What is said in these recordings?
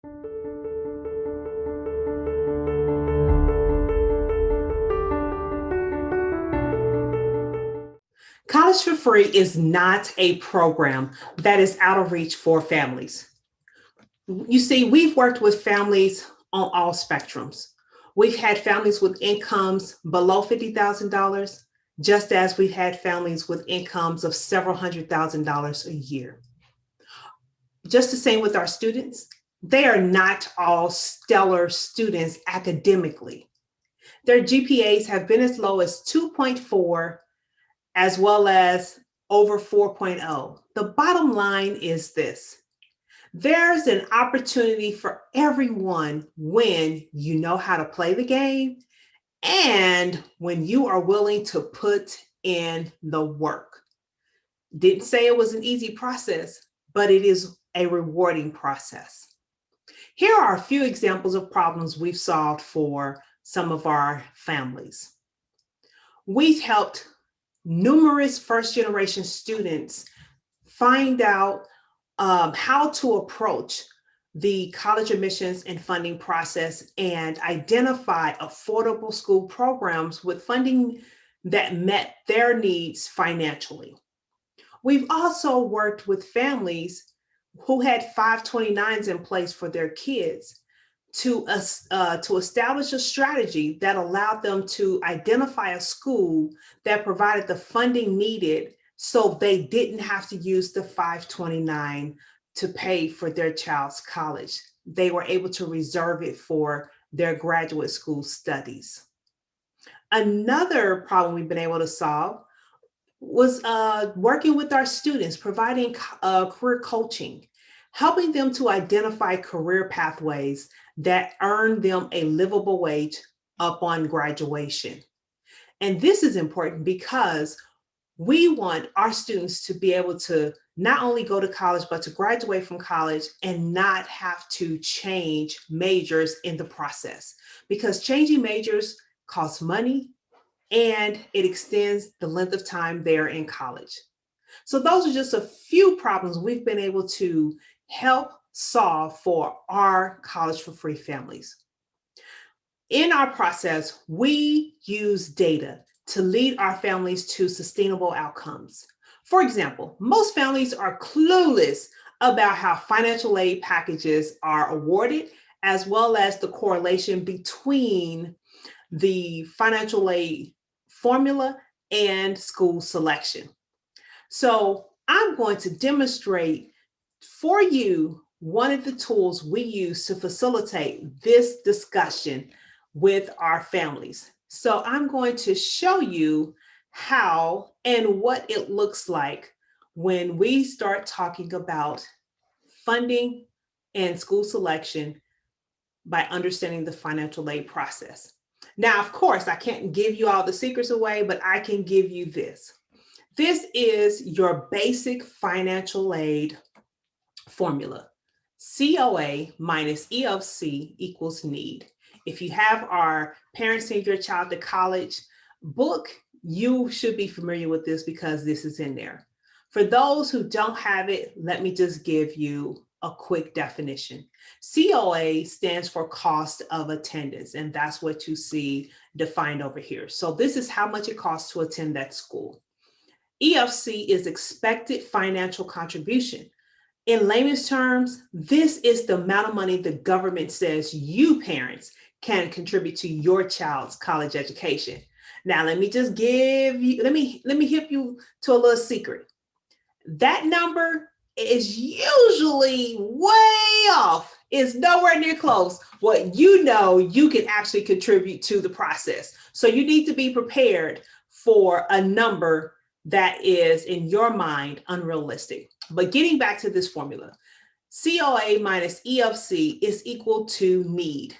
College for Free is not a program that is out of reach for families. You see, we've worked with families on all spectrums. We've had families with incomes below $50,000, just as we've had families with incomes of several $100,000 a year. Just the same with our students, they are not all stellar students academically. Their GPAs have been as low as 2.4 as well as over 4.0. The bottom line is this: there's an opportunity for everyone when you know how to play the game and when you are willing to put in the work. Didn't say it was an easy process, but it is a rewarding process. Here are a few examples of problems we've solved for some of our families. We've helped numerous first generation students find out how to approach the college admissions and funding process and identify affordable school programs with funding that met their needs financially. We've also worked with families who had 529s in place for their kids to establish a strategy that allowed them to identify a school that provided the funding needed so they didn't have to use the 529 to pay for their child's college. They were able to reserve it for their graduate school studies. Another problem we've been able to solve was working with our students, providing career coaching, helping them to identify career pathways that earn them a livable wage upon graduation. And this is important because we want our students to be able to not only go to college, but to graduate from college and not have to change majors in the process, because changing majors costs money and it extends the length of time they're in college. So those are just a few problems we've been able to help solve for our College for Free families. In our process, we use data to lead our families to sustainable outcomes. For example, most families are clueless about how financial aid packages are awarded, as well as the correlation between the financial aid formula and school selection. So I'm going to demonstrate for you one of the tools we use to facilitate this discussion with our families. So I'm going to show you how and what it looks like when we start talking about funding and school selection by understanding the financial aid process. Now, of course, I can't give you all the secrets away, but I can give you this. This is your basic financial aid formula. COA minus E of C equals need. If you have our Parents Send Your Child to College book, you should be familiar with this because this is in there. For those who don't have it, let me just give you a quick definition. COA stands for cost of attendance, and that's what you see defined over here. So this is how much it costs to attend that school. EFC is expected financial contribution. In layman's terms, this is the amount of money the government says you parents can contribute to your child's college education. Now, let me just give you, let me hip you to a little secret. That number is usually way off. It's nowhere near close what you know you can actually contribute to the process. So you need to be prepared for a number that is, in your mind, unrealistic. But getting back to this formula, COA minus EFC is equal to need.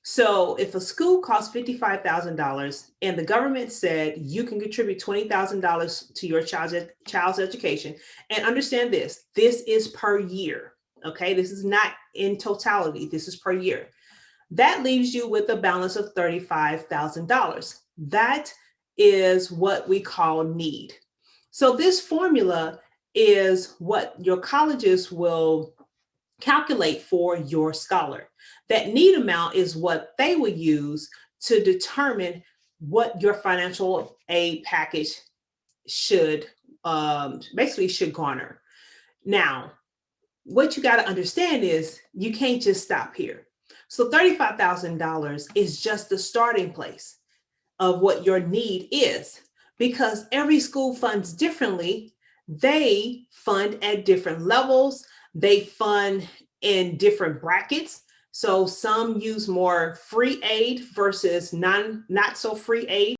So if a school costs $55,000 and the government said you can contribute $20,000 to your child's education, and understand this is per year, okay? This is not in totality, this is per year. That leaves you with a balance of $35,000. That is what we call need. So this formula is what your colleges will calculate for your scholar. That need amount is what they will use to determine what your financial aid package should basically should garner. Now, what you got to understand is you can't just stop here. So $35,000 is just the starting place of what your need is, because every school funds differently. They fund at different levels, they fund in different brackets. So some use more free aid versus not so free aid.